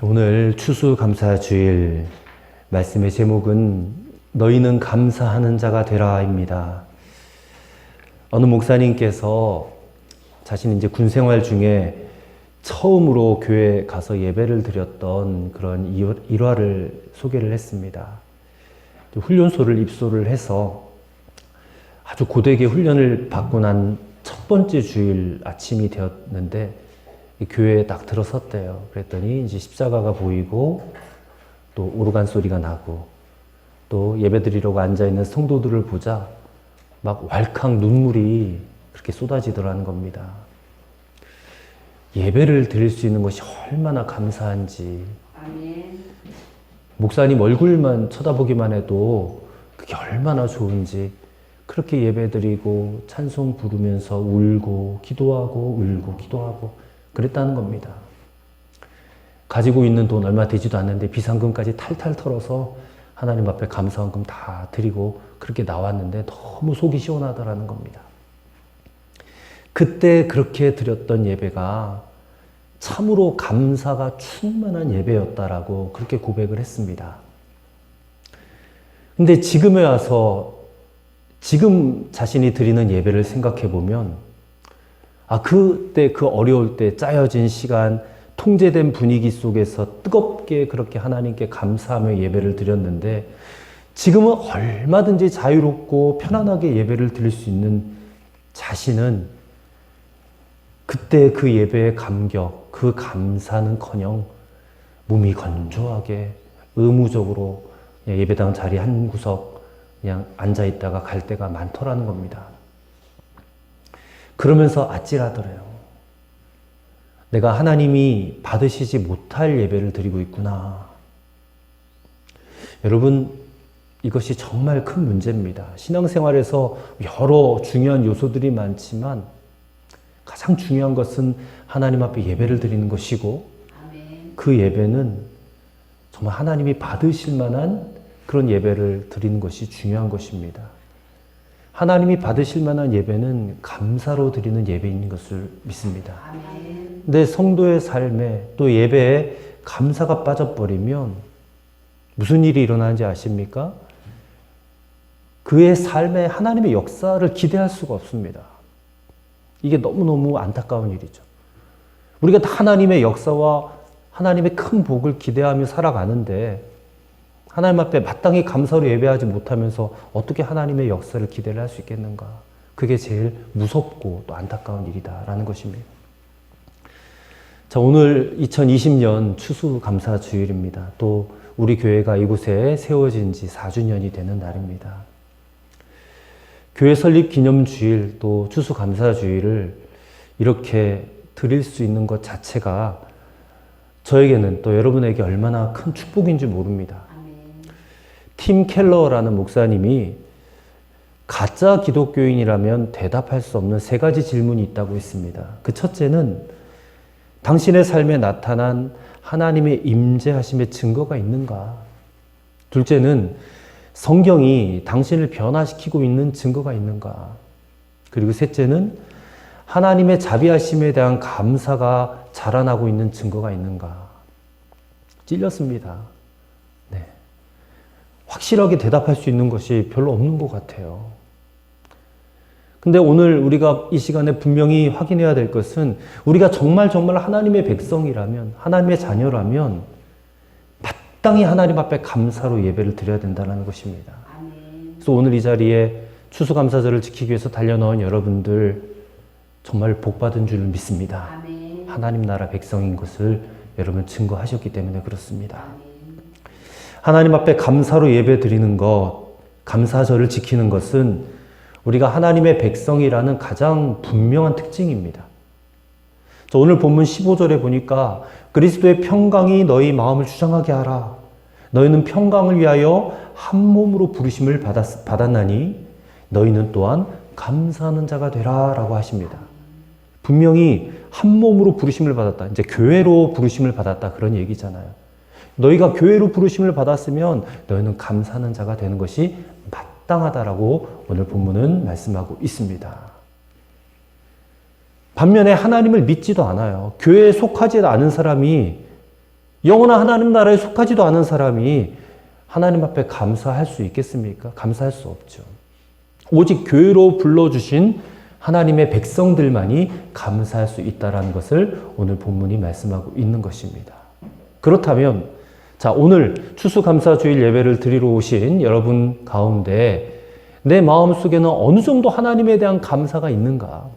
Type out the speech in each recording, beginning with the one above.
오늘 추수감사주일 말씀의 제목은 너희는 감사하는 자가 되라입니다. 어느 목사님께서 자신이 이제 군 생활 중에 처음으로 교회에 가서 예배를 드렸던 그런 일화를 소개를 했습니다. 훈련소를 입소를 해서 아주 고되게 훈련을 받고 난 첫 번째 주일 아침이 되었는데 교회에 딱 들어섰대요. 그랬더니 이제 십자가가 보이고 또 오르간 소리가 나고 또 예배드리려고 앉아있는 성도들을 보자 막 왈칵 눈물이 그렇게 쏟아지더라는 겁니다. 예배를 드릴 수 있는 것이 얼마나 감사한지. 아멘. 목사님 얼굴만 쳐다보기만 해도 그게 얼마나 좋은지 그렇게 예배드리고 찬송 부르면서 울고 기도하고 울고 기도하고 그랬다는 겁니다. 가지고 있는 돈 얼마 되지도 않는데 비상금까지 탈탈 털어서 하나님 앞에 감사원금 다 드리고 그렇게 나왔는데 너무 속이 시원하더라는 겁니다. 그때 그렇게 드렸던 예배가 참으로 감사가 충만한 예배였다라고 그렇게 고백을 했습니다. 근데 지금에 와서 지금 자신이 드리는 예배를 생각해 보면 그때 그 어려울 때 짜여진 시간, 통제된 분위기 속에서 뜨겁게 그렇게 하나님께 감사하며 예배를 드렸는데 지금은 얼마든지 자유롭고 편안하게 예배를 드릴 수 있는 자신은 그때 그 예배의 감격, 그 감사는커녕 몸이 건조하게 의무적으로 예배당 자리 한 구석 그냥 앉아있다가 갈 때가 많더라는 겁니다. 그러면서 아찔하더래요. 내가 하나님이 받으시지 못할 예배를 드리고 있구나. 여러분, 이것이 정말 큰 문제입니다. 신앙생활에서 여러 중요한 요소들이 많지만 가장 중요한 것은 하나님 앞에 예배를 드리는 것이고 그 예배는 정말 하나님이 받으실 만한 그런 예배를 드리는 것이 중요한 것입니다. 하나님이 받으실 만한 예배는 감사로 드리는 예배인 것을 믿습니다. 근데 성도의 삶에 또 예배에 감사가 빠져버리면 무슨 일이 일어나는지 아십니까? 그의 삶에 하나님의 역사를 기대할 수가 없습니다. 이게 너무너무 안타까운 일이죠. 우리가 다 하나님의 역사와 하나님의 큰 복을 기대하며 살아가는데 하나님 앞에 마땅히 감사로 예배하지 못하면서 어떻게 하나님의 역사를 기대를 할 수 있겠는가? 그게 제일 무섭고 또 안타까운 일이다라는 것입니다. 자, 오늘 2020년 추수감사주일입니다. 또 우리 교회가 이곳에 세워진 지 4주년이 되는 날입니다. 교회 설립 기념주일 또 추수감사주일을 이렇게 드릴 수 있는 것 자체가 저에게는 또 여러분에게 얼마나 큰 축복인지 모릅니다. 팀 켈러라는 목사님이 가짜 기독교인이라면 대답할 수 없는 3가지 질문이 있다고 했습니다. 그 첫째는 당신의 삶에 나타난 하나님의 임재하심의 증거가 있는가? 둘째는 성경이 당신을 변화시키고 있는 증거가 있는가? 그리고 셋째는 하나님의 자비하심에 대한 감사가 자라나고 있는 증거가 있는가? 찔렸습니다. 네. 확실하게 대답할 수 있는 것이 별로 없는 것 같아요. 근데 오늘 우리가 이 시간에 분명히 확인해야 될 것은 우리가 정말 하나님의 백성이라면, 하나님의 자녀라면 마땅히 하나님 앞에 감사로 예배를 드려야 된다는 것입니다. 그래서 오늘 이 자리에 추수감사절을 지키기 위해서 달려나온 여러분들 정말 복받은 줄 믿습니다. 하나님 나라 백성인 것을 여러분 증거하셨기 때문에 그렇습니다. 하나님 앞에 감사로 예배 드리는 것, 감사절을 지키는 것은 우리가 하나님의 백성이라는 가장 분명한 특징입니다. 오늘 본문 15절에 보니까 그리스도의 평강이 너희 마음을 주장하게 하라. 너희는 평강을 위하여 한 몸으로 부르심을 받았나니 너희는 또한 감사하는 자가 되라 라고 하십니다. 분명히 한 몸으로 부르심을 받았다. 이제 교회로 부르심을 받았다. 그런 얘기잖아요. 너희가 교회로 부르심을 받았으면 너희는 감사하는 자가 되는 것이 마땅하다라고 오늘 본문은 말씀하고 있습니다. 반면에 하나님을 믿지도 않아요. 교회에 속하지 않은 사람이 영원한 하나님 나라에 속하지도 않은 사람이 하나님 앞에 감사할 수 있겠습니까? 감사할 수 없죠. 오직 교회로 불러주신 하나님의 백성들만이 감사할 수 있다는 것을 오늘 본문이 말씀하고 있는 것입니다. 그렇다면 자, 오늘 추수감사주일 예배를 드리러 오신 여러분 가운데 내 마음속에는 어느 정도 하나님에 대한 감사가 있는가?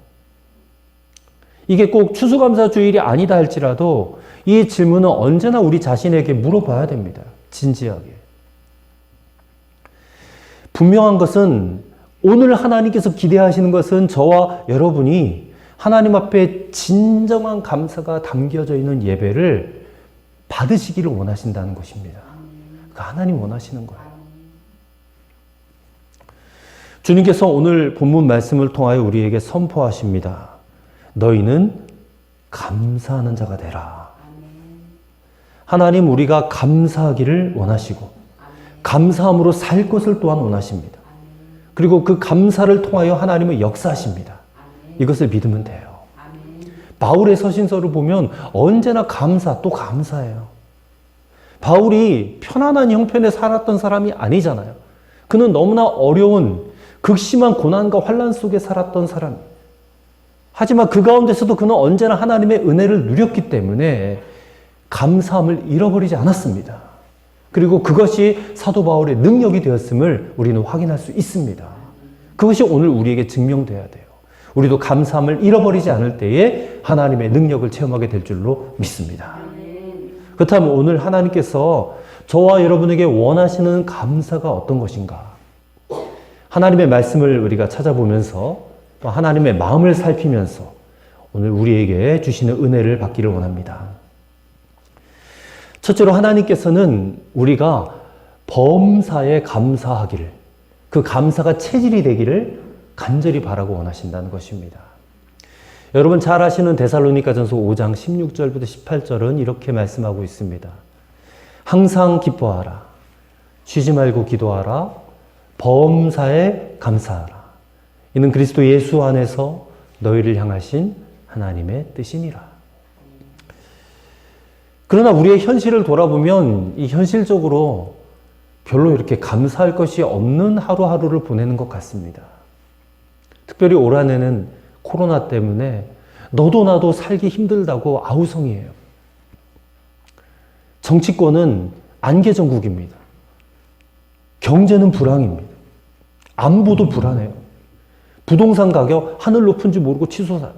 이게 꼭 추수감사주일이 아니다 할지라도 이 질문은 언제나 우리 자신에게 물어봐야 됩니다. 진지하게. 분명한 것은 오늘 하나님께서 기대하시는 것은 저와 여러분이 하나님 앞에 진정한 감사가 담겨져 있는 예배를 받으시기를 원하신다는 것입니다. 그러니까 하나님 원하시는 거예요. 주님께서 오늘 본문 말씀을 통하여 우리에게 선포하십니다. 너희는 감사하는 자가 되라. 하나님 우리가 감사하기를 원하시고 감사함으로 살 것을 또한 원하십니다. 그리고 그 감사를 통하여 하나님은 역사하십니다. 이것을 믿으면 돼요. 바울의 서신서를 보면 언제나 감사 또 감사해요. 바울이 편안한 형편에 살았던 사람이 아니잖아요. 그는 너무나 어려운 극심한 고난과 환난 속에 살았던 사람. 하지만 그 가운데서도 그는 언제나 하나님의 은혜를 누렸기 때문에 감사함을 잃어버리지 않았습니다. 그리고 그것이 사도 바울의 능력이 되었음을 우리는 확인할 수 있습니다. 그것이 오늘 우리에게 증명돼야 돼요. 우리도 감사함을 잃어버리지 않을 때에 하나님의 능력을 체험하게 될 줄로 믿습니다. 그렇다면 오늘 하나님께서 저와 여러분에게 원하시는 감사가 어떤 것인가? 하나님의 말씀을 우리가 찾아보면서 또 하나님의 마음을 살피면서 오늘 우리에게 주시는 은혜를 받기를 원합니다. 첫째로 하나님께서는 우리가 범사에 감사하기를, 그 감사가 체질이 되기를 간절히 바라고 원하신다는 것입니다. 여러분 잘 아시는 데살로니가전서 5장 16절부터 18절은 이렇게 말씀하고 있습니다. 항상 기뻐하라. 쉬지 말고 기도하라. 범사에 감사하라. 이는 그리스도 예수 안에서 너희를 향하신 하나님의 뜻이니라. 그러나 우리의 현실을 돌아보면 이 현실적으로 별로 이렇게 감사할 것이 없는 하루하루를 보내는 것 같습니다. 특별히 올 한해는 코로나 때문에 너도 나도 살기 힘들다고 아우성이에요. 정치권은 안개정국입니다. 경제는 불황입니다. 안보도 불안해요. 부동산 가격 하늘 높은지 모르고 치솟아요.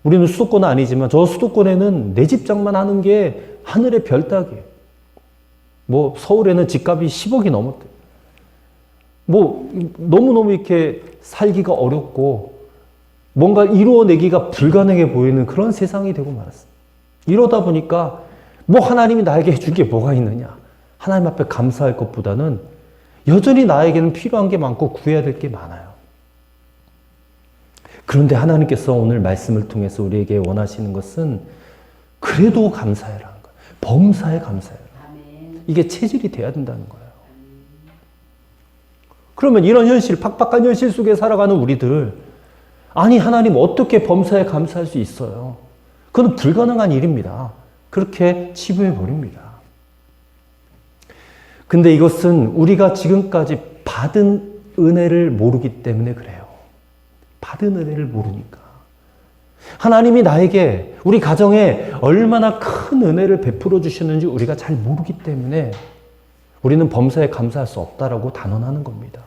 우리는 수도권은 아니지만 저 수도권에는 내 집장만 하는 게 하늘의 별 따기예요. 뭐 서울에는 집값이 10억이 넘었대요. 뭐 너무너무 이렇게 살기가 어렵고 뭔가 이루어내기가 불가능해 보이는 그런 세상이 되고 말았어요. 이러다 보니까 뭐 하나님이 나에게 해줄 게 뭐가 있느냐. 하나님 앞에 감사할 것보다는 여전히 나에게는 필요한 게 많고 구해야 될 게 많아요. 그런데 하나님께서 오늘 말씀을 통해서 우리에게 원하시는 것은 그래도 감사해라는 거예요. 범사에 감사해라. 이게 체질이 돼야 된다는 거예요. 그러면 이런 현실, 팍팍한 현실 속에 살아가는 우리들, 아니 하나님 어떻게 범사에 감사할 수 있어요? 그건 불가능한 일입니다. 그렇게 치부해 버립니다. 근데 이것은 우리가 지금까지 받은 은혜를 모르기 때문에 그래요. 받은 은혜를 모르니까. 하나님이 나에게, 우리 가정에 얼마나 큰 은혜를 베풀어 주셨는지 우리가 잘 모르기 때문에 우리는 범사에 감사할 수 없다라고 단언하는 겁니다.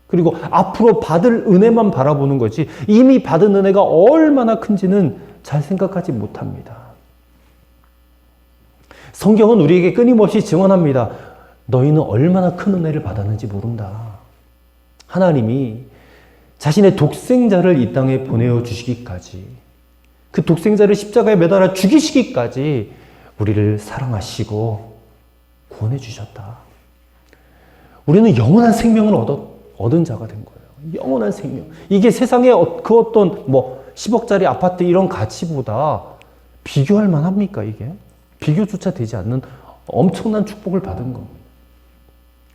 그리고 앞으로 받을 은혜만 바라보는 거지 이미 받은 은혜가 얼마나 큰지는 잘 생각하지 못합니다. 성경은 우리에게 끊임없이 증언합니다. 너희는 얼마나 큰 은혜를 받았는지 모른다. 하나님이 자신의 독생자를 이 땅에 보내어 주시기까지, 그 독생자를 십자가에 매달아 죽이시기까지 우리를 사랑하시고 구원해 주셨다. 우리는 영원한 생명을 얻은 자가 된 거예요. 영원한 생명. 이게 세상의 그 어떤 10억짜리 아파트 이런 가치보다 비교할 만합니까 이게? 비교조차 되지 않는 엄청난 축복을 받은 겁니다.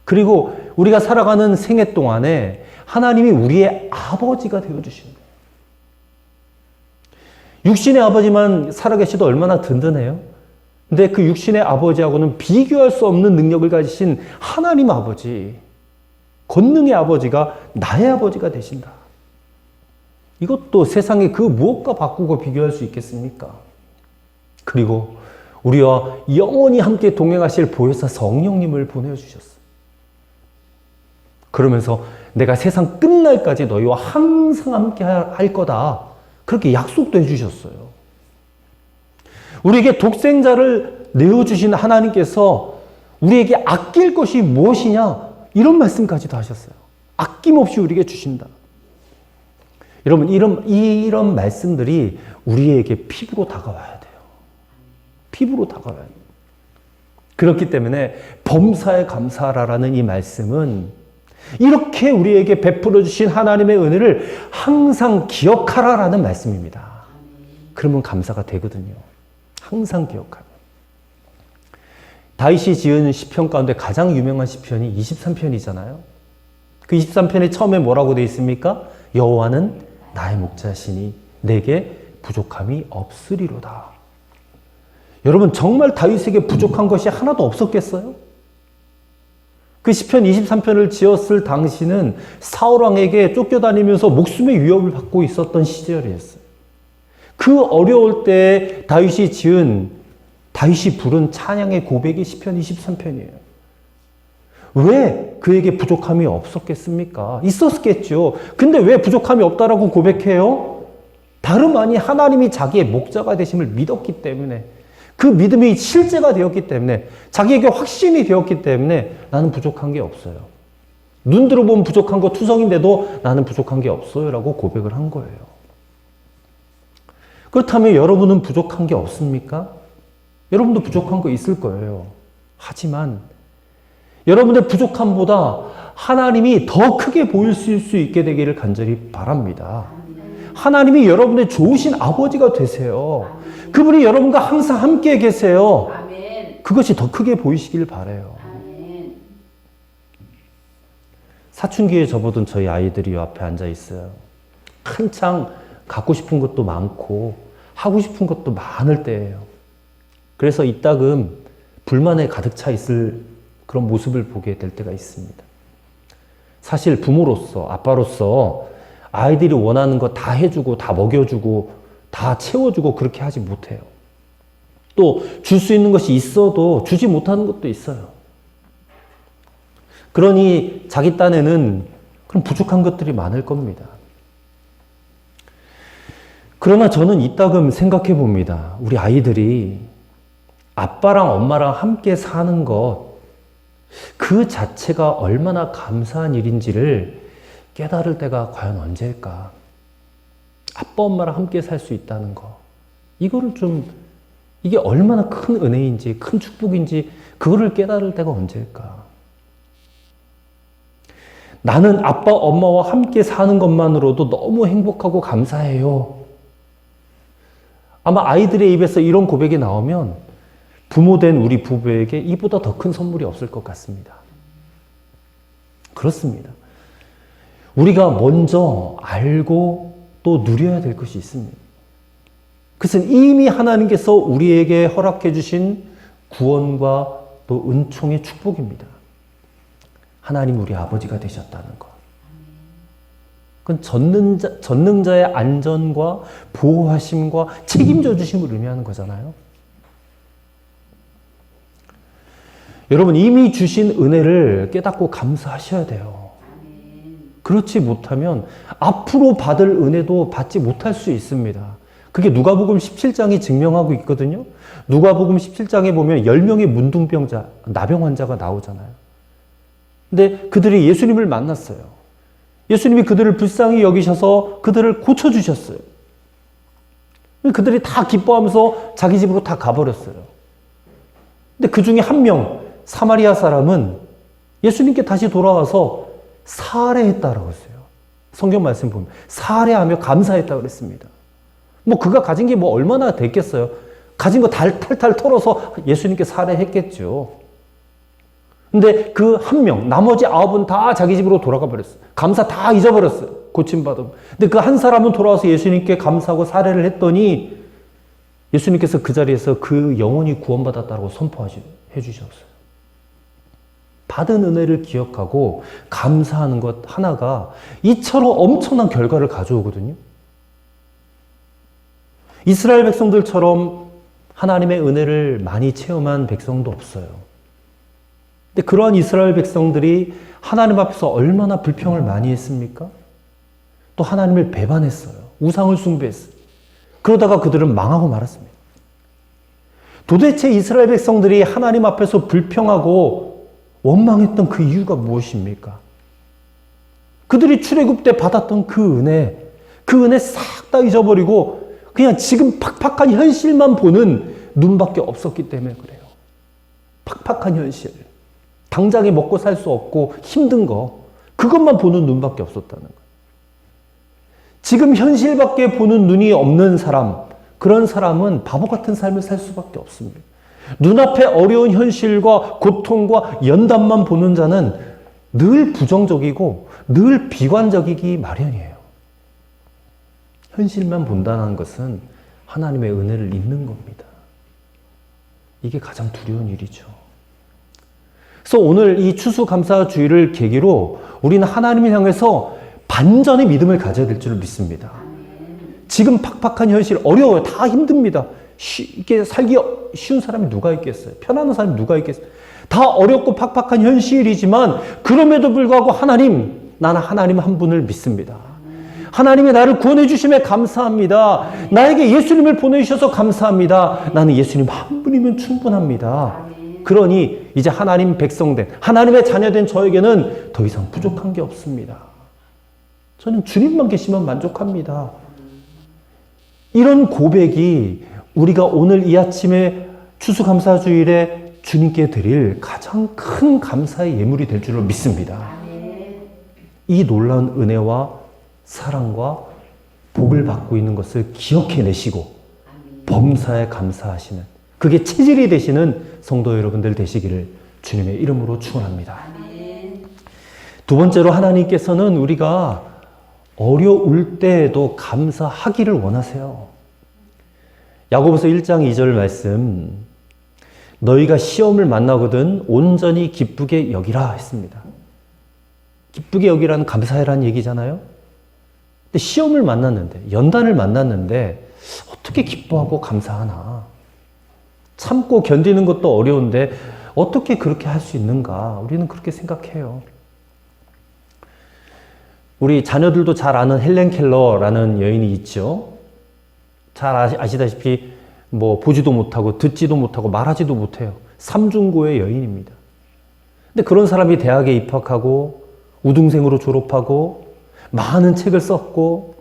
그리고 우리가 살아가는 생애 동안에 하나님이 우리의 아버지가 되어주시는 거예요. 육신의 아버지만 살아계셔도 얼마나 든든해요? 근데 그 육신의 아버지하고는 비교할 수 없는 능력을 가지신 하나님 아버지, 권능의 아버지가 나의 아버지가 되신다. 이것도 세상의 그 무엇과 바꾸고 비교할 수 있겠습니까? 그리고 우리와 영원히 함께 동행하실 보혜사 성령님을 보내주셨어요. 그러면서 내가 세상 끝날까지 너희와 항상 함께 할 거다. 그렇게 약속도 해주셨어요. 우리에게 독생자를 내어주신 하나님께서 우리에게 아낄 것이 무엇이냐? 이런 말씀까지도 하셨어요. 아낌없이 우리에게 주신다. 여러분, 이런 말씀들이 우리에게 피부로 다가와야 돼요. 피부로 다가와야 돼요. 그렇기 때문에 범사에 감사하라라는 이 말씀은 이렇게 우리에게 베풀어 주신 하나님의 은혜를 항상 기억하라라는 말씀입니다. 그러면 감사가 되거든요. 항상 기억하라. 다윗이 지은 시편 가운데 가장 유명한 시편이 23편이잖아요. 그 23편에 처음에 뭐라고 되어 있습니까? 여호와는 나의 목자시니 내게 부족함이 없으리로다. 여러분, 정말 다윗에게 부족한 것이 하나도 없었겠어요? 그 시편 23편을 지었을 당시는 사울 왕에게 쫓겨다니면서 목숨의 위협을 받고 있었던 시절이었어요. 그 어려울 때 다윗이 부른 찬양의 고백이 시편 23편이에요. 왜 그에게 부족함이 없었겠습니까? 있었겠죠. 근데 왜 부족함이 없다라고 고백해요? 다름 아닌 하나님이 자기의 목자가 되심을 믿었기 때문에, 그 믿음이 실제가 되었기 때문에, 자기에게 확신이 되었기 때문에 나는 부족한 게 없어요. 눈 들어보면 부족한 거 투성인데도 나는 부족한 게 없어요 라고 고백을 한 거예요. 그렇다면 여러분은 부족한 게 없습니까? 여러분도 부족한 거 있을 거예요. 하지만 여러분의 부족함보다 하나님이 더 크게 보일 수 있게 되기를 간절히 바랍니다. 하나님이 여러분의 좋으신 아버지가 되세요. 그분이 여러분과 항상 함께 계세요. 그것이 더 크게 보이시길 바라요. 사춘기에 접어든 저희 아이들이 앞에 앉아 있어요. 한창 갖고 싶은 것도 많고 하고 싶은 것도 많을 때예요. 그래서 이따금 불만에 가득 차 있을 그런 모습을 보게 될 때가 있습니다. 사실 부모로서, 아빠로서 아이들이 원하는 거 다 해주고 다 먹여주고 다 채워주고 그렇게 하지 못해요. 또 줄 수 있는 것이 있어도 주지 못하는 것도 있어요. 그러니 자기 딴에는 그런 부족한 것들이 많을 겁니다. 그러나 저는 이따금 생각해 봅니다. 우리 아이들이 아빠랑 엄마랑 함께 사는 것, 그 자체가 얼마나 감사한 일인지를 깨달을 때가 과연 언제일까? 아빠, 엄마랑 함께 살 수 있다는 거. 이게 얼마나 큰 은혜인지, 큰 축복인지, 그거를 깨달을 때가 언제일까? 나는 아빠, 엄마와 함께 사는 것만으로도 너무 행복하고 감사해요. 아마 아이들의 입에서 이런 고백이 나오면 부모된 우리 부부에게 이보다 더 큰 선물이 없을 것 같습니다. 그렇습니다. 우리가 먼저 알고 또 누려야 될 것이 있습니다. 그것은 이미 하나님께서 우리에게 허락해 주신 구원과 또 은총의 축복입니다. 하나님 우리 아버지가 되셨다는 것. 그건 전능자의 안전과 보호하심과 책임져 주심을 의미하는 거잖아요. 여러분, 이미 주신 은혜를 깨닫고 감사하셔야 돼요. 그렇지 못하면 앞으로 받을 은혜도 받지 못할 수 있습니다. 그게 누가복음 17장이 증명하고 있거든요. 누가복음 17장에 보면 10명의 문둥병자, 나병 환자가 나오잖아요. 근데 그들이 예수님을 만났어요. 예수님이 그들을 불쌍히 여기셔서 그들을 고쳐주셨어요. 그들이 다 기뻐하면서 자기 집으로 다 가버렸어요. 근데 그 중에 한 명, 사마리아 사람은 예수님께 다시 돌아와서 살해했다라고 했어요. 성경 말씀 보면 살해하며 감사했다고 그랬습니다. 그가 가진 게 얼마나 됐겠어요. 가진 거 탈탈 털어서 예수님께 살해했겠죠. 근데 그 한 명, 나머지 9은 다 자기 집으로 돌아가 버렸어요. 감사 다 잊어버렸어요. 고침받음. 근데 그 한 사람은 돌아와서 예수님께 감사하고 살해를 했더니 예수님께서 그 자리에서 그 영혼이 구원받았다고 선포해 주셨어요. 받은 은혜를 기억하고 감사하는 것 하나가 이처럼 엄청난 결과를 가져오거든요. 이스라엘 백성들처럼 하나님의 은혜를 많이 체험한 백성도 없어요. 근데 그러한 이스라엘 백성들이 하나님 앞에서 얼마나 불평을 많이 했습니까? 또 하나님을 배반했어요. 우상을 숭배했어요. 그러다가 그들은 망하고 말았습니다. 도대체 이스라엘 백성들이 하나님 앞에서 불평하고 원망했던 그 이유가 무엇입니까? 그들이 출애굽 때 받았던 그 은혜 싹 다 잊어버리고 그냥 지금 팍팍한 현실만 보는 눈밖에 없었기 때문에 그래요. 팍팍한 현실. 당장에 먹고 살 수 없고 힘든 거. 그것만 보는 눈밖에 없었다는 거예요. 지금 현실밖에 보는 눈이 없는 사람, 그런 사람은 바보 같은 삶을 살 수밖에 없습니다. 눈앞에 어려운 현실과 고통과 연단만 보는 자는 늘 부정적이고 늘 비관적이기 마련이에요. 현실만 본다는 것은 하나님의 은혜를 잊는 겁니다. 이게 가장 두려운 일이죠. 그래서 오늘 이 추수감사주의를 계기로 우리는 하나님을 향해서 반전의 믿음을 가져야 될 줄 믿습니다. 지금 팍팍한 현실 어려워요. 다 힘듭니다. 이게 살기 쉬운 사람이 누가 있겠어요? 편안한 사람이 누가 있겠어요? 다 어렵고 팍팍한 현실이지만 그럼에도 불구하고 나는 하나님 한 분을 믿습니다. 하나님이 나를 구원해 주심에 감사합니다. 나에게 예수님을 보내주셔서 감사합니다. 나는 예수님 한 분이면 충분합니다. 그러니 이제 하나님 백성된 하나님의 자녀된 저에게는 더 이상 부족한 게 없습니다. 저는 주님만 계시면 만족합니다. 이런 고백이 우리가 오늘 이 아침에 추수감사주일에 주님께 드릴 가장 큰 감사의 예물이 될 줄로 믿습니다. 이 놀라운 은혜와 사랑과 복을 받고 있는 것을 기억해내시고 범사에 감사하시는 그게 체질이 되시는 성도 여러분들 되시기를 주님의 이름으로 축원합니다. 두 번째로 하나님께서는 우리가 어려울 때에도 감사하기를 원하세요. 야고보서 1장 2절 말씀, 너희가 시험을 만나거든 온전히 기쁘게 여기라 했습니다. 기쁘게 여기라는 감사해라는 얘기잖아요. 근데 시험을 만났는데, 연단을 만났는데 어떻게 기뻐하고 감사하나? 참고 견디는 것도 어려운데 어떻게 그렇게 할 수 있는가? 우리는 그렇게 생각해요. 우리 자녀들도 잘 아는 헬렌 켈러라는 여인이 있죠. 잘 아시다시피 보지도 못하고 듣지도 못하고 말하지도 못해요. 삼중고의 여인입니다. 근데 그런 사람이 대학에 입학하고 우등생으로 졸업하고 많은 책을 썼고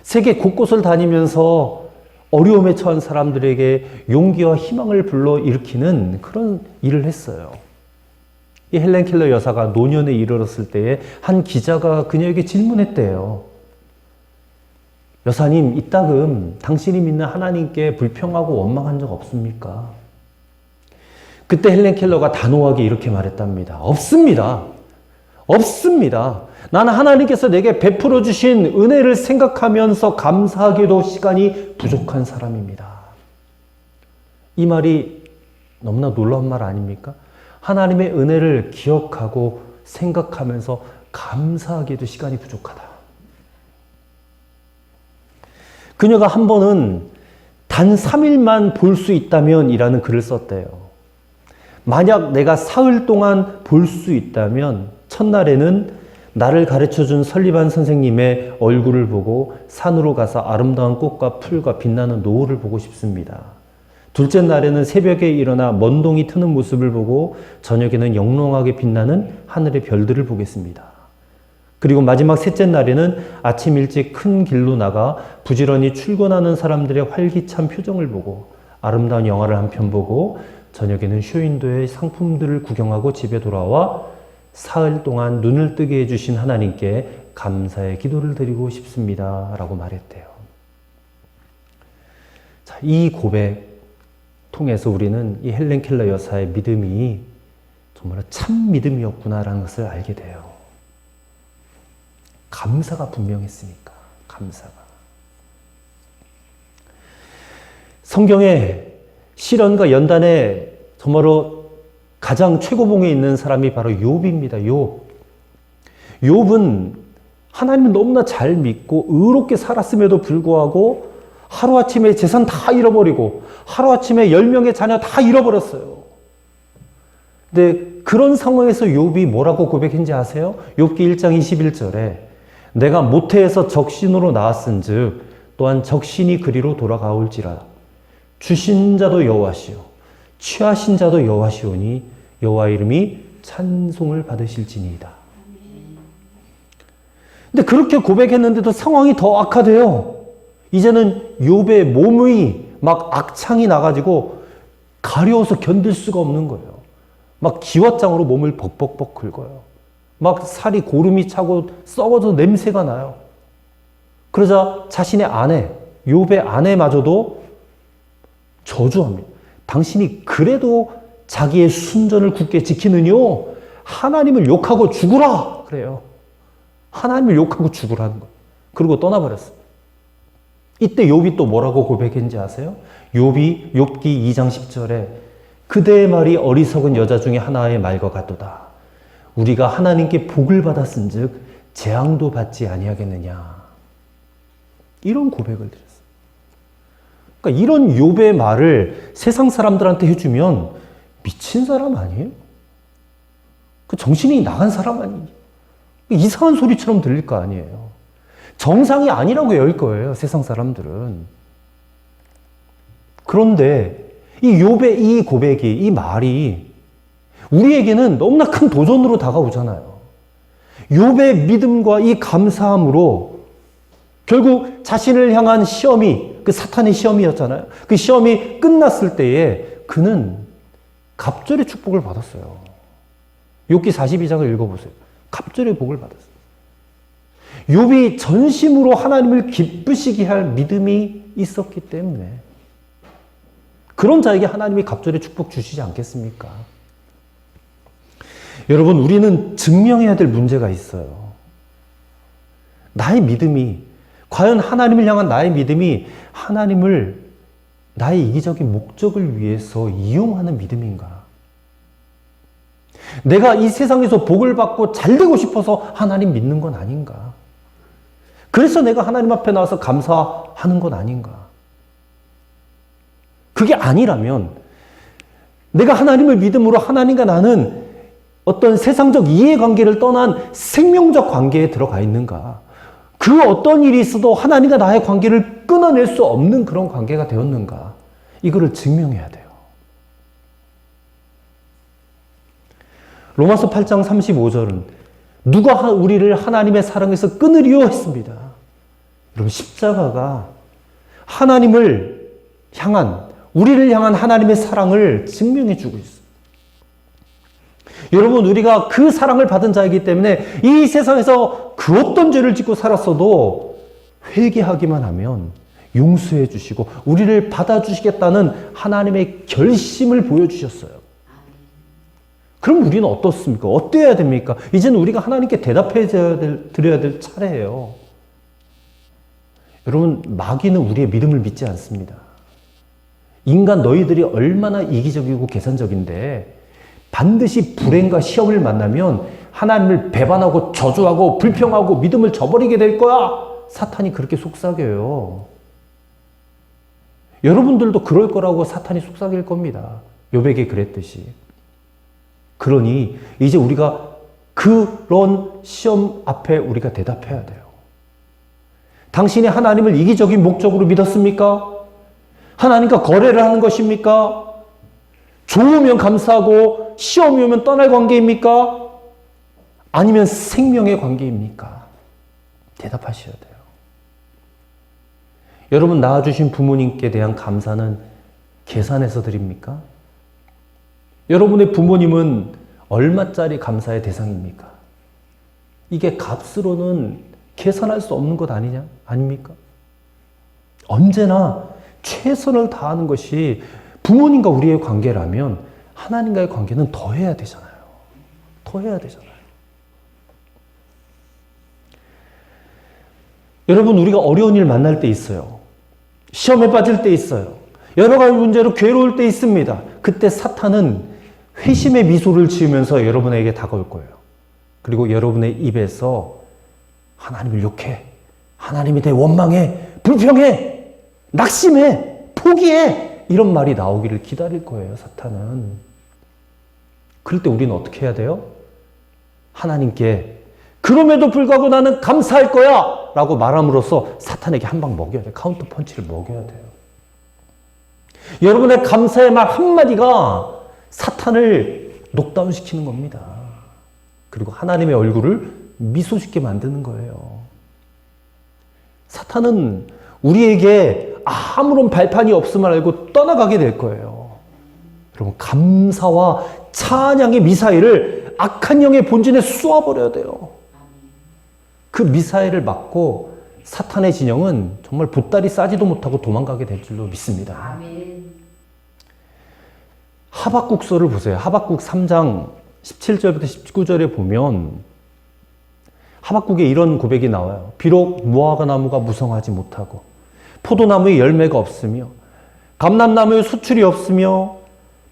세계 곳곳을 다니면서 어려움에 처한 사람들에게 용기와 희망을 불러일으키는 그런 일을 했어요. 이 헬렌 켈러 여사가 노년에 이르렀을 때에 한 기자가 그녀에게 질문했대요. 여사님, 이따금 당신이 믿는 하나님께 불평하고 원망한 적 없습니까? 그때 헬렌 켈러가 단호하게 이렇게 말했답니다. 없습니다. 없습니다. 나는 하나님께서 내게 베풀어 주신 은혜를 생각하면서 감사하기도 시간이 부족한 사람입니다. 이 말이 너무나 놀라운 말 아닙니까? 하나님의 은혜를 기억하고 생각하면서 감사하기에도 시간이 부족하다. 그녀가 한 번은 단 3일만 볼 수 있다면 이라는 글을 썼대요. 만약 내가 사흘 동안 볼 수 있다면 첫날에는 나를 가르쳐준 설리반 선생님의 얼굴을 보고 산으로 가서 아름다운 꽃과 풀과 빛나는 노을을 보고 싶습니다. 둘째 날에는 새벽에 일어나 먼동이 트는 모습을 보고 저녁에는 영롱하게 빛나는 하늘의 별들을 보겠습니다. 그리고 마지막 셋째 날에는 아침 일찍 큰 길로 나가 부지런히 출근하는 사람들의 활기찬 표정을 보고 아름다운 영화를 한 편 보고 저녁에는 쇼윈도의 상품들을 구경하고 집에 돌아와 사흘 동안 눈을 뜨게 해주신 하나님께 감사의 기도를 드리고 싶습니다. 라고 말했대요. 자, 이 고백 통해서 우리는 이 헬렌 켈러 여사의 믿음이 정말 참 믿음이었구나라는 것을 알게 돼요. 감사가 분명했으니까, 감사가. 성경에 시련과 연단에 정말로 가장 최고봉에 있는 사람이 바로 욥입니다. 욥은 하나님을 너무나 잘 믿고 의롭게 살았음에도 불구하고 하루아침에 재산 다 잃어버리고 하루아침에 10명의 자녀 다 잃어버렸어요. 근데 그런 상황에서 욥이 뭐라고 고백했는지 아세요? 욥기 1장 21절에 내가 모태에서 적신으로 나왔은즉 또한 적신이 그리로 돌아가올지라 주신 자도 여호와시요 취하신 자도 여호와시오니 여호와 이름이 찬송을 받으실지니이다. 근데 그렇게 고백했는데도 상황이 더 악화돼요. 이제는 욥의 몸이 막 악창이 나가지고 가려워서 견딜 수가 없는 거예요. 막 기왓장으로 몸을 벅벅벅 긁어요. 막 살이 고름이 차고 썩어서 냄새가 나요. 그러자 자신의 아내, 욥의 아내마저도 저주합니다. 당신이 그래도 자기의 순전을 굳게 지키느뇨 하나님을 욕하고 죽으라 그래요. 하나님을 욕하고 죽으라는 거예요. 그리고 떠나버렸어요. 이때 욥이 또 뭐라고 고백했는지 아세요? 욥기 2장 10절에 그대의 말이 어리석은 여자 중에 하나의 말과 같도다. 우리가 하나님께 복을 받았은즉 재앙도 받지 아니하겠느냐. 이런 고백을 드렸어요. 그러니까 이런 욥의 말을 세상 사람들한테 해주면 미친 사람 아니에요? 그 정신이 나간 사람 아니에요? 이상한 소리처럼 들릴 거 아니에요? 정상이 아니라고 열 거예요, 세상 사람들은. 그런데 이 욥의 이 고백이, 이 말이 우리에게는 너무나 큰 도전으로 다가오잖아요. 욥의 믿음과 이 감사함으로 결국 자신을 향한 시험이 그 사탄의 시험이었잖아요. 그 시험이 끝났을 때에 그는 갑절의 축복을 받았어요. 욥기 42장을 읽어보세요. 갑절의 복을 받았어요. 욥이 전심으로 하나님을 기쁘시게 할 믿음이 있었기 때문에 그런 자에게 하나님이 갑절의 축복 주시지 않겠습니까? 여러분, 우리는 증명해야 될 문제가 있어요. 나의 믿음이, 과연 하나님을 향한 나의 믿음이 하나님을 나의 이기적인 목적을 위해서 이용하는 믿음인가? 내가 이 세상에서 복을 받고 잘 되고 싶어서 하나님 믿는 건 아닌가? 그래서 내가 하나님 앞에 나와서 감사하는 건 아닌가? 그게 아니라면 내가 하나님을 믿음으로 하나님과 나는 어떤 세상적 이해관계를 떠난 생명적 관계에 들어가 있는가? 그 어떤 일이 있어도 하나님과 나의 관계를 끊어낼 수 없는 그런 관계가 되었는가? 이거를 증명해야 돼요. 로마서 8장 35절은 누가 우리를 하나님의 사랑에서 끊으리요 했습니다. 여러분, 십자가가 하나님을 향한, 우리를 향한 하나님의 사랑을 증명해 주고 있어요. 여러분, 우리가 그 사랑을 받은 자이기 때문에 이 세상에서 그 어떤 죄를 짓고 살았어도 회개하기만 하면 용서해 주시고 우리를 받아주시겠다는 하나님의 결심을 보여주셨어요. 그럼 우리는 어떻습니까? 어때야 됩니까? 이제는 우리가 하나님께 대답해 드려야 될 차례예요. 여러분, 마귀는 우리의 믿음을 믿지 않습니다. 인간 너희들이 얼마나 이기적이고 계산적인데 반드시 불행과 시험을 만나면 하나님을 배반하고 저주하고 불평하고 믿음을 저버리게 될 거야. 사탄이 그렇게 속삭여요. 여러분들도 그럴 거라고 사탄이 속삭일 겁니다. 욥에게 그랬듯이. 그러니 이제 우리가 그런 시험 앞에 우리가 대답해야 돼요. 당신이 하나님을 이기적인 목적으로 믿었습니까? 하나님과 거래를 하는 것입니까? 좋으면 감사하고 시험이 오면 떠날 관계입니까? 아니면 생명의 관계입니까? 대답하셔야 돼요. 여러분, 낳아주신 부모님께 대한 감사는 계산해서 드립니까? 여러분의 부모님은 얼마짜리 감사의 대상입니까? 이게 값으로는 계산할 수 없는 것 아닙니까? 언제나 최선을 다하는 것이 부모님과 우리의 관계라면 하나님과의 관계는 더 해야 되잖아요. 더 해야 되잖아요. 여러분, 우리가 어려운 일 만날 때 있어요. 시험에 빠질 때 있어요. 여러 가지 문제로 괴로울 때 있습니다. 그때 사탄은 회심의 미소를 지으면서 여러분에게 다가올 거예요. 그리고 여러분의 입에서 하나님을 욕해, 하나님에 대해 원망해, 불평해, 낙심해, 포기해, 이런 말이 나오기를 기다릴 거예요, 사탄은. 그럴 때 우리는 어떻게 해야 돼요? 하나님께 그럼에도 불구하고 나는 감사할 거야 라고 말함으로써 사탄에게 한 방 먹여야 돼요. 카운터 펀치를 먹여야 돼요. 여러분의 감사의 말 한마디가 사탄을 녹다운시키는 겁니다. 그리고 하나님의 얼굴을 미소짓게 만드는 거예요. 사탄은 우리에게 아무런 발판이 없음을 알고 떠나가게 될 거예요. 여러분, 감사와 찬양의 미사일을 악한 영의 본진에 쏘아버려야 돼요. 그 미사일을 맞고 사탄의 진영은 정말 보따리 싸지도 못하고 도망가게 될 줄로 믿습니다. 하박국서를 보세요. 하박국 3장 17절부터 19절에 보면 하박국에 이런 고백이 나와요. 비록 무화과 나무가 무성하지 못하고 포도나무에 열매가 없으며 감람나무에 수출이 없으며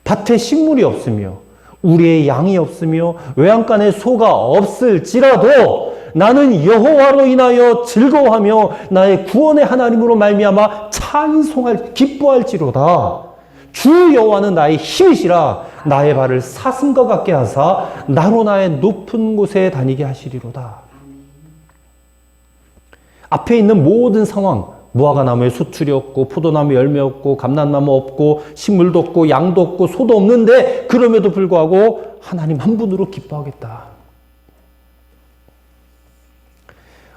밭에 식물이 없으며 우리의 양이 없으며 외양간에 소가 없을지라도 나는 여호와로 인하여 즐거워하며 나의 구원의 하나님으로 말미암아 찬송할 기뻐할지로다. 주 여호와는 나의 힘이시라. 나의 발을 사슴과 같게 하사 나로 나의 높은 곳에 다니게 하시리로다. 앞에 있는 모든 상황, 무화과 나무에 수출이 없고 포도나무에 열매 없고 감람나무 없고 식물도 없고 양도 없고 소도 없는데 그럼에도 불구하고 하나님 한 분으로 기뻐하겠다.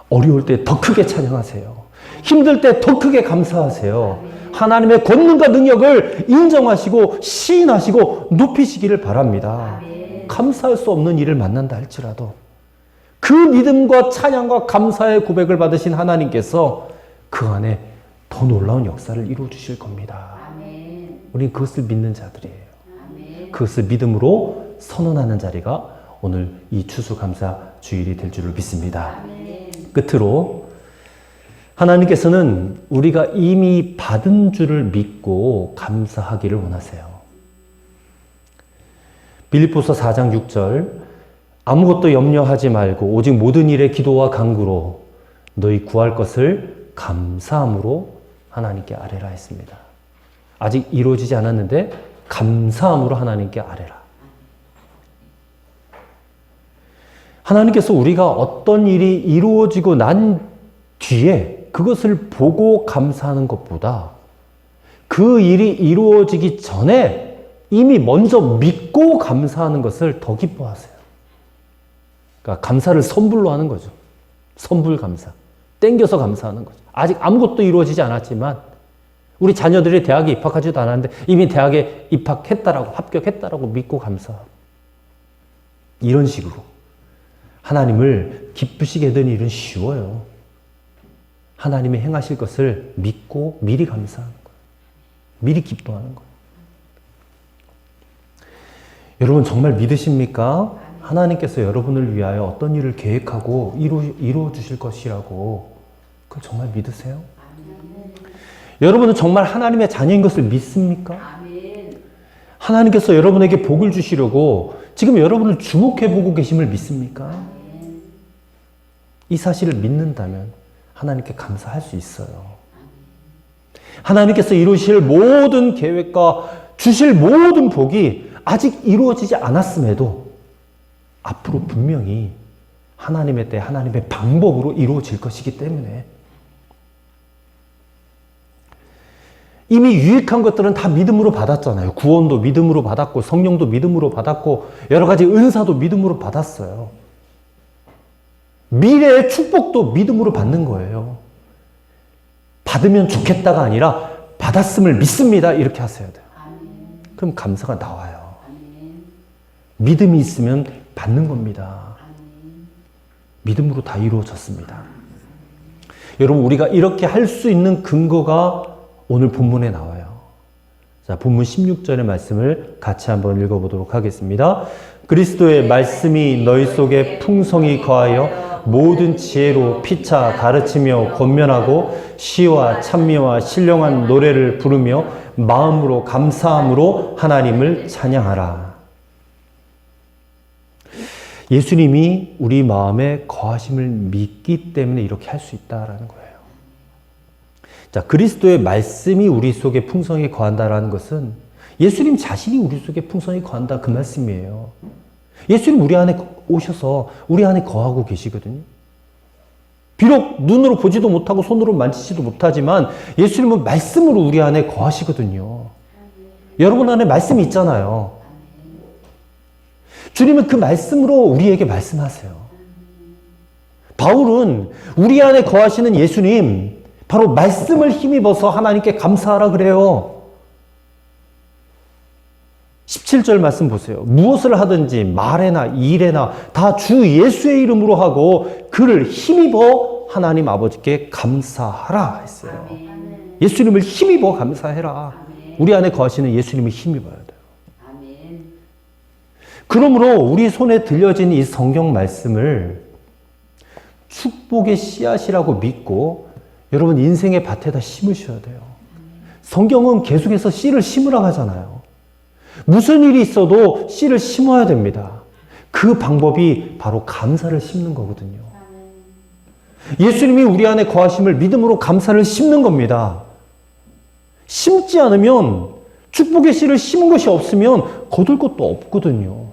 어려울 때 더 크게 찬양하세요. 힘들 때 더 크게 감사하세요. 하나님의 권능과 능력을 인정하시고 시인하시고 높이시기를 바랍니다. 감사할 수 없는 일을 만난다 할지라도 그 믿음과 찬양과 감사의 고백을 받으신 하나님께서 그 안에 더 놀라운 역사를 이루어 주실 겁니다. 우리는 그것을 믿는 자들이에요. 그것을 믿음으로 선언하는 자리가 오늘 이 추수감사 주일이 될 줄을 믿습니다. 끝으로 하나님께서는 우리가 이미 받은 줄을 믿고 감사하기를 원하세요. 빌립보서 4장 6절 아무것도 염려하지 말고 오직 모든 일에 기도와 간구로 너희 구할 것을 감사함으로 하나님께 아뢰라 했습니다. 아직 이루어지지 않았는데 감사함으로 하나님께 아뢰라. 하나님께서 우리가 어떤 일이 이루어지고 난 뒤에 그것을 보고 감사하는 것보다 그 일이 이루어지기 전에 이미 먼저 믿고 감사하는 것을 더 기뻐하세요. 그러니까 감사를 선불로 하는 거죠. 선불 감사. 땡겨서 감사하는 거죠. 아직 아무것도 이루어지지 않았지만 우리 자녀들이 대학에 입학하지도 않았는데 이미 대학에 입학했다라고 합격했다라고 믿고 감사하고 이런 식으로 하나님을 기쁘시게 되는 일은 쉬워요. 하나님이 행하실 것을 믿고 미리 감사하는 거예요. 미리 기뻐하는 거예요. 여러분 정말 믿으십니까? 하나님께서 여러분을 위하여 어떤 일을 계획하고 이루어 주실 것이라고 그걸 정말 믿으세요? 여러분은 정말 하나님의 자녀인 것을 믿습니까? 하나님께서 여러분에게 복을 주시려고 지금 여러분을 주목해보고 계심을 믿습니까? 이 사실을 믿는다면 하나님께 감사할 수 있어요. 하나님께서 이루실 모든 계획과 주실 모든 복이 아직 이루어지지 않았음에도 앞으로 분명히 하나님의 때 하나님의 방법으로 이루어질 것이기 때문에 이미 유익한 것들은 다 믿음으로 받았잖아요. 구원도 믿음으로 받았고 성령도 믿음으로 받았고 여러 가지 은사도 믿음으로 받았어요. 미래의 축복도 믿음으로 받는 거예요. 받으면 좋겠다가 아니라 받았음을 믿습니다. 이렇게 하셔야 돼요. 그럼 감사가 나와요. 믿음이 있으면 받는 겁니다. 믿음으로 다 이루어졌습니다. 여러분 우리가 이렇게 할 수 있는 근거가 오늘 본문에 나와요. 자, 본문 16절의 말씀을 같이 한번 읽어보도록 하겠습니다. 그리스도의 말씀이 너희 속에 풍성히 거하여 모든 지혜로 피차 가르치며 권면하고 시와 찬미와 신령한 노래를 부르며 마음으로 감사함으로 하나님을 찬양하라. 예수님이 우리 마음에 거하심을 믿기 때문에 이렇게 할 수 있다라는 거예요. 자, 그리스도의 말씀이 우리 속에 풍성히 거한다라는 것은 예수님 자신이 우리 속에 풍성히 거한다 그 말씀이에요. 예수님 우리 안에 오셔서 우리 안에 거하고 계시거든요. 비록 눈으로 보지도 못하고 손으로 만지지도 못하지만 예수님은 말씀으로 우리 안에 거하시거든요. 여러분 안에 말씀이 있잖아요. 주님은 그 말씀으로 우리에게 말씀하세요. 바울은 우리 안에 거하시는 예수님, 바로 말씀을 힘입어서 하나님께 감사하라 그래요. 17절 말씀 보세요. 무엇을 하든지 말에나 일에나 다 주 예수의 이름으로 하고 그를 힘입어 하나님 아버지께 감사하라 했어요. 예수님을 힘입어 감사해라. 우리 안에 거하시는 예수님을 힘입어야 돼요. 그러므로 우리 손에 들려진 이 성경 말씀을 축복의 씨앗이라고 믿고 여러분 인생의 밭에다 심으셔야 돼요. 성경은 계속해서 씨를 심으라고 하잖아요. 무슨 일이 있어도 씨를 심어야 됩니다. 그 방법이 바로 감사를 심는 거거든요. 예수님이 우리 안에 거하심을 믿음으로 감사를 심는 겁니다. 심지 않으면 축복의 씨를 심은 것이 없으면 거둘 것도 없거든요.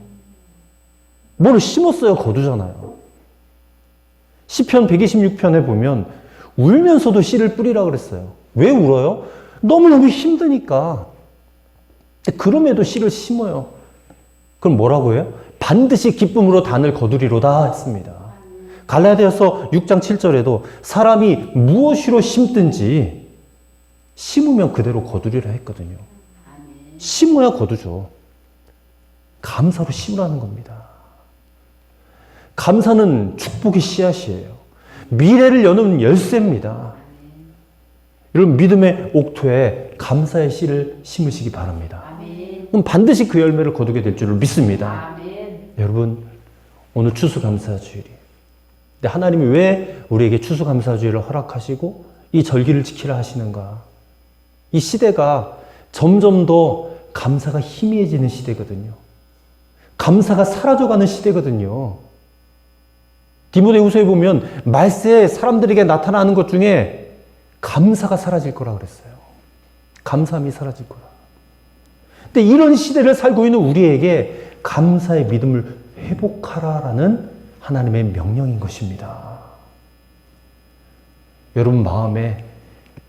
뭘 심었어야 거두잖아요. 시편 126편에 보면 울면서도 씨를 뿌리라 그랬어요. 왜 울어요? 너무너무 힘드니까. 그럼에도 씨를 심어요. 그럼 뭐라고 해요? 반드시 기쁨으로 단을 거두리로다 했습니다. 갈라디아서 6장 7절에도 사람이 무엇으로 심든지 심으면 그대로 거두리라 했거든요. 심어야 거두죠. 감사로 심으라는 겁니다. 감사는 축복의 씨앗이에요. 미래를 여는 열쇠입니다. 여러분 믿음의 옥토에 감사의 씨를 심으시기 바랍니다. 그럼 반드시 그 열매를 거두게 될 줄을 믿습니다. 여러분 오늘 추수감사주일이 근데 하나님이 왜 우리에게 추수감사주일을 허락하시고 이 절기를 지키라 하시는가? 이 시대가 점점 더 감사가 희미해지는 시대거든요. 감사가 사라져가는 시대거든요. 디모데후서에 보면 말세에 사람들에게 나타나는 것 중에 감사가 사라질 거라 그랬어요. 감사함이 사라질 거라. 근데 이런 시대를 살고 있는 우리에게 감사의 믿음을 회복하라라는 하나님의 명령인 것입니다. 여러분 마음에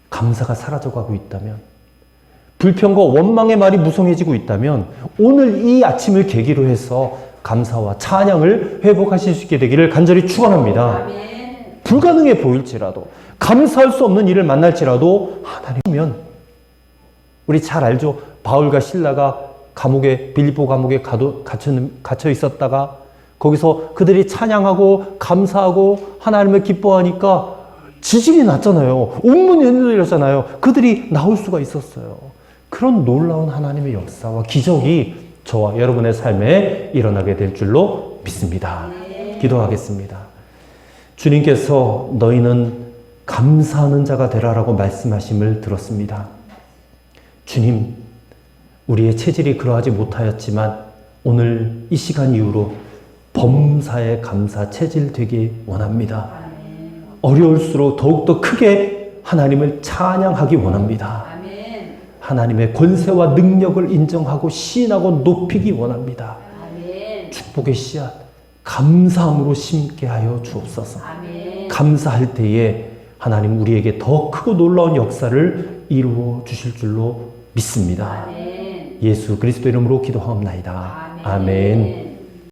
감사가 사라져가고 있다면, 불평과 원망의 말이 무성해지고 있다면 오늘 이 아침을 계기로 해서 감사와 찬양을 회복하실 수 있게 되기를 간절히 축원합니다. 불가능해 보일지라도 감사할 수 없는 일을 만날지라도 하나님이면 우리 잘 알죠. 바울과 실라가 감옥에 빌립보 감옥에 갇혀 있었다가 거기서 그들이 찬양하고 감사하고 하나님을 기뻐하니까 지진이 났잖아요. 온문이 흔들렸잖아요. 그들이 나올 수가 있었어요. 그런 놀라운 하나님의 역사와 기적이 저와 여러분의 삶에 일어나게 될 줄로 믿습니다. 기도하겠습니다. 주님께서 너희는 감사하는 자가 되라라고 말씀하심을 들었습니다. 주님, 우리의 체질이 그러하지 못하였지만 오늘 이 시간 이후로 범사에 감사 체질 되기 원합니다. 어려울수록 더욱더 크게 하나님을 찬양하기 원합니다. 하나님의 권세와 능력을 인정하고 시인하고 높이기 원합니다. 축복의 씨앗 감사함으로 심게 하여 주옵소서. 감사할 때에 하나님 우리에게 더 크고 놀라운 역사를 이루어 주실 줄로 믿습니다. 예수 그리스도 이름으로 기도하옵나이다. 아멘.